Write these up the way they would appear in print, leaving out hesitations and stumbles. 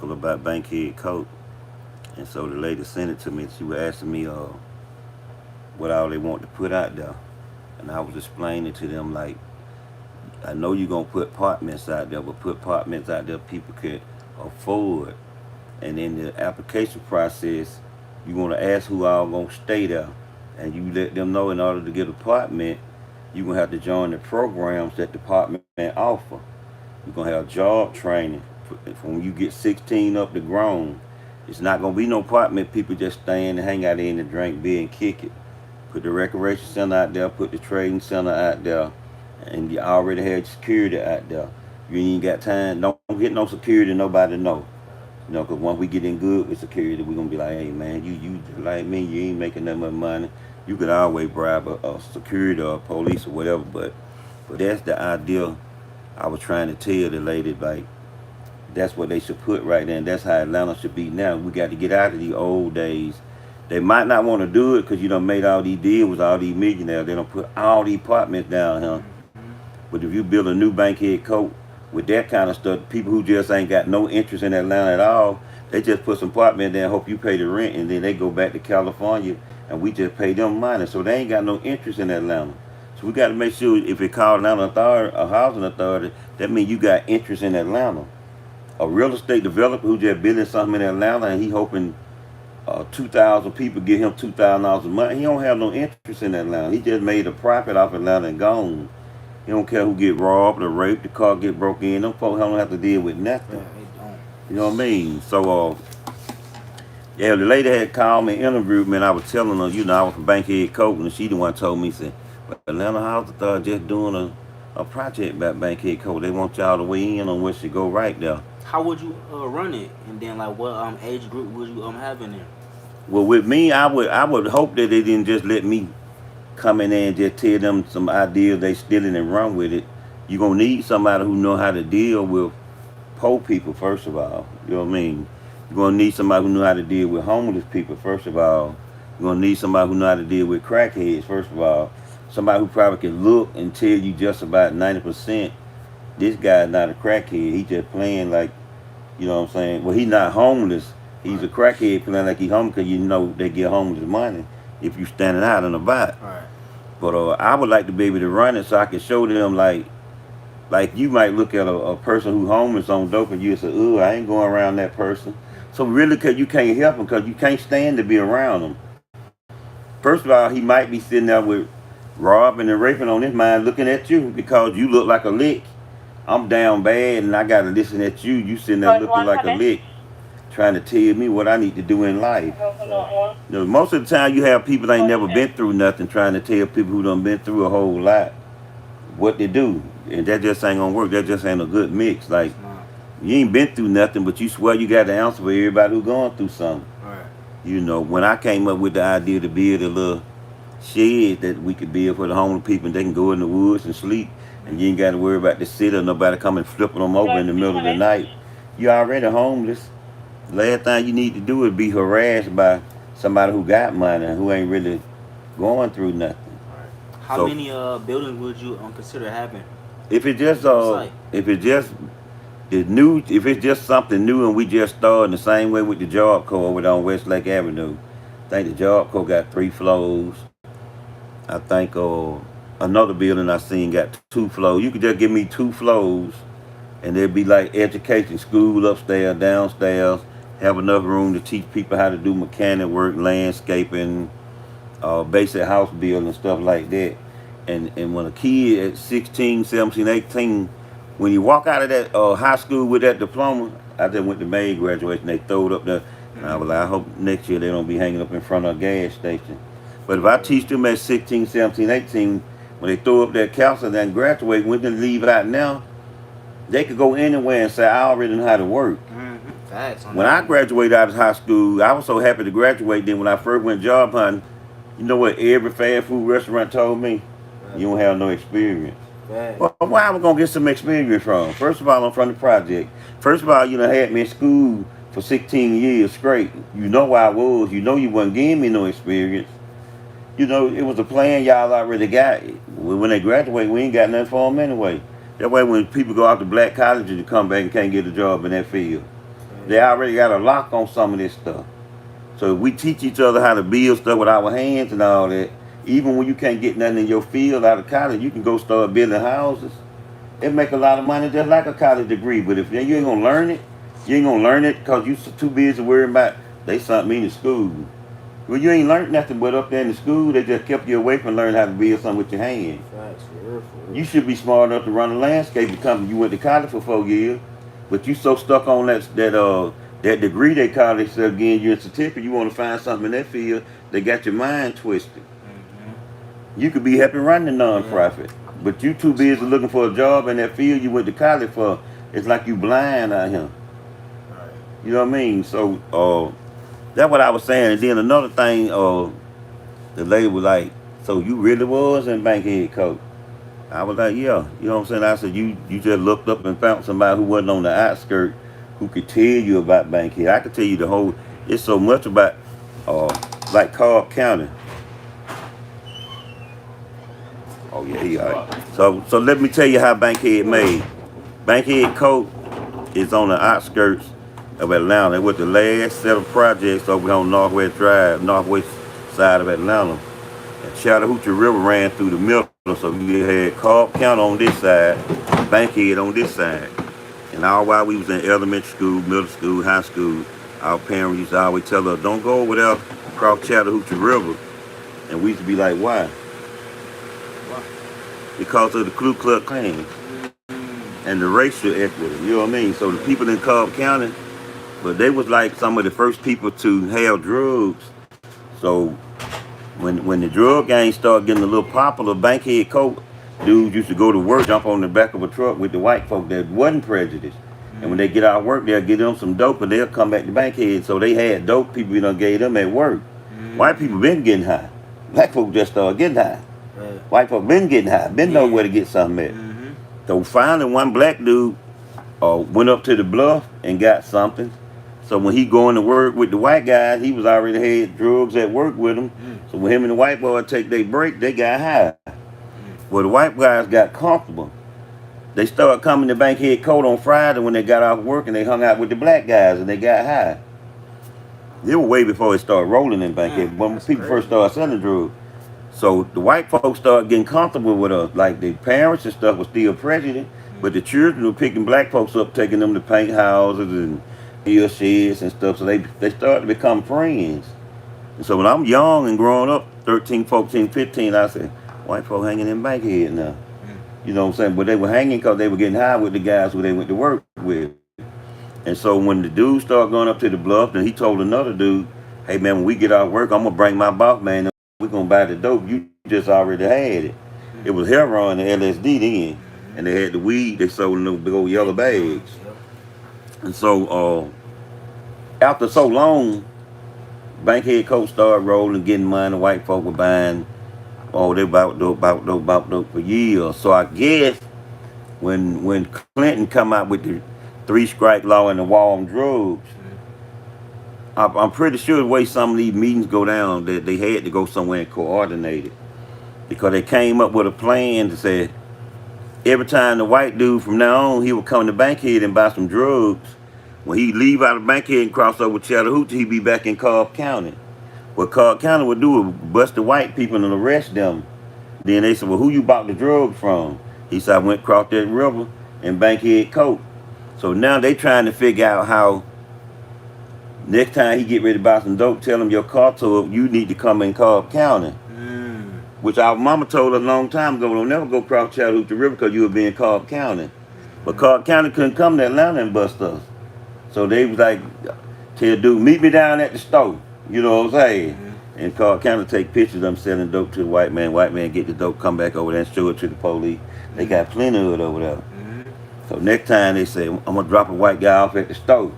article about Bankhead coat, and so the lady sent it to me. She was asking me what all they want to put out there, and I was explaining to them like, I know you're gonna put apartments out there, but put apartments out there people could afford. And in the application process, you want to ask who all gonna stay there, and you let them know in order to get an apartment, you're gonna have to join the programs that the apartment offer. You're gonna have job training from when you get 16 up to grown. It's not gonna be no apartment people just staying and hang out in and drink beer and kick it. Put the recreation center out there, put the trading center out there, and you already had security out there. You ain't got time. Don't get no security. Nobody know. You know, because once we get in good with security, we're going to be like, hey, man, you just like me. You ain't making that much money. You could always bribe a security or a police or whatever. But that's the idea I was trying to tell the lady, like, that's what they should put right there. And that's how Atlanta should be now. We got to get out of these old days. They might not want to do it because you done made all these deals with all these millionaires. They done put all these apartments down here. But if you build a new Bankhead coat with that kind of stuff, people who just ain't got no interest in Atlanta at all, they just put some apartment there and hope you pay the rent, and then they go back to California and we just pay them money. So they ain't got no interest in Atlanta. So we got to make sure if it called Atlanta Authority, a housing authority, that means you got interest in Atlanta. A real estate developer who just building something in Atlanta and he hoping 2,000 people get him $2,000 a month, he don't have no interest in Atlanta. He just made a profit off Atlanta and gone. He don't care who get robbed or raped, the car get broke in. Them folks don't have to deal with nothing. Yeah, they don't. You know what I mean? So, yeah, the lady had called me, interviewed me, and I was telling her, you know, I was from Bankhead Coat, and she the one told me, said, but Atlanta House Authority just doing a project about Bankhead Coat. They want y'all to weigh in on what should go right there. How would you run it? And then like what age group would you have in there? Well, with me, I would hope that they didn't just let me come in there and just tell them some ideas they stealing and run with it. You're gonna need somebody who know how to deal with poor people first of all. You know what I mean? You're gonna need somebody who know how to deal with homeless people first of all. You're gonna need somebody who know how to deal with crackheads first of all. Somebody who probably can look and tell you just about 90% this guy's not a crackhead. He just playing like, you know what I'm saying? Well, he's not homeless. He's a crackhead playing like he's homeless because you know they get homeless money if you standing out and about. Right. But I would like to be able to run it so I can show them like you might look at a person who homeless on dope and you say, "Ooh, I ain't going around that person." So really, cause you can't help him, cause you can't stand to be around him. First of all, he might be sitting there with robbing and raping on his mind, looking at you because you look like a lick. I'm down bad and I gotta listen at you. You sitting there looking like a lick, trying to tell me what I need to do in life. You know, most of the time you have people that ain't never been through nothing trying to tell people who done been through a whole lot what they do. And that just ain't gonna work. That just ain't a good mix. Like, you ain't been through nothing, but you swear you got the answer for everybody who going through something. Right. You know, when I came up with the idea to build a little shed that we could build for the homeless people and they can go in the woods and sleep, and you ain't got to worry about the city or nobody coming flipping them over in the middle of the night. You already homeless. Last thing you need to do is be harassed by somebody who got money and who ain't really going through nothing. Right. How So many buildings would you consider having if it just on site? if it just the new, if it's just something new and we just starting the same way with the Job Corps over there on West Lake Avenue, I think the Job Corps got 3 floors. I think another building I seen got 2 floors. You could just give me 2 floors and there'd be like education, school upstairs, downstairs, have enough room to teach people how to do mechanic work, landscaping, basic house building, stuff like that. And when a kid at 16, 17, 18, when you walk out of that high school with that diploma, I just went to May graduation, they throw it up there. And I was like, I hope next year they don't be hanging up in front of a gas station. But if I teach them at 16, 17, 18, when they throw up that counselor and graduate, when they leave it out now, they could go anywhere and say, I already know how to work. Mm-hmm. Facts. When I graduated out of high school, I was so happy to graduate. Then when I first went job hunting, you know what every fast food restaurant told me? You don't have no experience. Facts. Well, where am I going to get some experience from? First of all, I'm from the project. First of all, you know, had me in school for 16 years straight. You know where I was. You know you wasn't giving me no experience. You know, it was a plan y'all already got. When they graduate, we ain't got nothing for them anyway. That way when people go out to black colleges to come back and can't get a job in that field. They already got a lock on some of this stuff. So if we teach each other how to build stuff with our hands and all that, even when you can't get nothing in your field out of college, you can go start building houses. It make a lot of money just like a college degree. But if you ain't gonna learn it, you ain't gonna learn it because you too busy worrying about they sent me to school. Well, you ain't learned nothing but up there in the school. They just kept you away from learning how to build something with your hands. Facts, for real, for real. You should be smart enough to run a landscaping company. You went to college for 4 years, but you so stuck on that degree they call themselves getting you a certificate. You want to find something in that field. They got your mind twisted. You could be helping run the nonprofit, but you too busy looking for a job in that field you went to college for. It's like you blind out here. Right. You know what I mean? So that's what I was saying. And then another thing, the lady was like, "So you really was in Bankhead, coach?" I was like, "Yeah." You know what I'm saying? I said, "You just looked up and found somebody who wasn't on the outskirts who could tell you about Bankhead. I could tell you the whole. It's so much about, like Cobb County." Oh yeah, he all right. So let me tell you how Bankhead made. Bankhead Coat is on the outskirts of Atlanta. It was the last set of projects over on Northwest Drive, northwest side of Atlanta. And Chattahoochee River ran through the middle, so you had Cobb County on this side, Bankhead on this side. And all while we was in elementary school, middle school, high school, our parents used to always tell us, "Don't go over there across Chattahoochee River." And we used to be like, "Why?" Because of the Ku Klux Klan and the racial equity. You know what I mean? So the people in Cobb County, but they was like some of the first people to have drugs. So when the drug gang started getting a little popular, Bankhead Coat dudes used to go to work, jump on the back of a truck with the white folk that wasn't prejudiced. And when they get out of work, they'll get them some dope and they'll come back to Bankhead. So they had dope people, gave them at work. White people been getting high. Black folk just started getting high. White folk been getting high, been know where to get something at. So finally one black dude went up to the bluff and got something. So when he going to work with the white guys, he was already had drugs at work with him. So when him and the white boy take their break, they got high. Well, the white guys got comfortable. They started coming to Bankhead Coat on Friday when they got off work and they hung out with the black guys and they got high. They were way before it started rolling in Bankhead. When people first started selling drugs. So the white folks started getting comfortable with us. Like the parents and stuff was still prejudiced, but the children were picking black folks up, taking them to paint houses and build sheds and stuff. So they started to become friends. And so when I'm young and growing up, 13, 14, 15, I said, white folk hanging in Bankhead now. You know what I'm saying? But they were hanging because they were getting high with the guys who they went to work with. And so when the dude started going up to the bluff, then he told another dude, "Hey man, when we get out of work, I'm gonna bring my boss man. We're gonna buy the dope. You just already had it." It was heroin and LSD then, and they had the weed. They sold in those big old yellow bags. And so after so long, Bankhead Coat started rolling, getting money. The white folk were buying. Oh, they bought dope for years. So I guess when Clinton come out with the 3-strike law and the war on drugs, I'm pretty sure the way some of these meetings go down, that they had to go somewhere and coordinate it. Because they came up with a plan to say, every time the white dude from now on, he would come to Bankhead and buy some drugs. When he leave out of Bankhead and cross over Chattahoochee, he'd be back in Cobb County. What Cobb County would do was bust the white people and arrest them. Then they said, "Well, who you bought the drugs from?" He said, "I went across that river in Bankhead Coat." So now they trying to figure out how next time he get ready to buy some dope, tell him your car tour, you need to come in Cobb County. Which our mama told us a long time ago, don't never go across Chattahoochee River because you would be in Cobb County. But Cobb County couldn't come to Atlanta and bust us. So they was like, tell dude, meet me down at the store. You know what I'm saying? And Cobb County take pictures of them selling dope to the white man. White man get the dope, come back over there and show it to the police. They got plenty of it over there. So next time they say, I'm going to drop a white guy off at the store.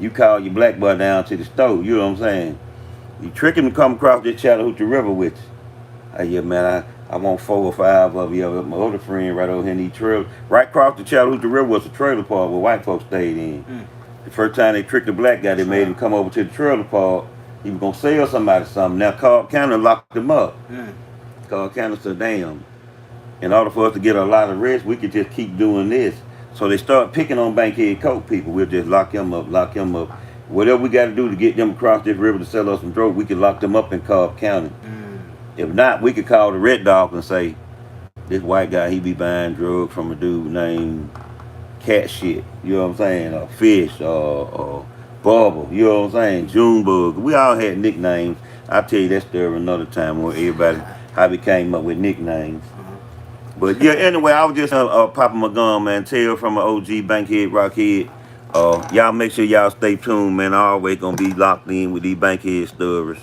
You call your black boy down to the store. You know what I'm saying? You trick him to come across this Chattahoochee River with you. Hey, yeah, man, I want 4 or 5 of you. My other friend right over here in these trailers. Right across the Chattahoochee River was a trailer park where white folks stayed in. The first time they tricked the black guy, they made him come over to the trailer park. He was going to sell somebody something. Now Cobb County locked him up. Cobb County said, damn, in order for us to get a lot of rest, we could just keep doing this. So they start picking on Bankhead Coke people. We'll just lock them up, lock them up. Whatever we got to do to get them across this river to sell us some drugs, we can lock them up in Cobb County. If not, we could call the Red Dog and say, this white guy, he be buying drugs from a dude named Cat Shit. You know what I'm saying? Or Fish, or Bubble. You know what I'm saying? Junebug. We all had nicknames. I'll tell you that story another time where everybody, how we came up with nicknames. But yeah, anyway, I was just popping my gun, man. Tell from an OG Bankhead Rockhead. Y'all make sure y'all stay tuned, man. I always gonna be locked in with these Bankhead stories.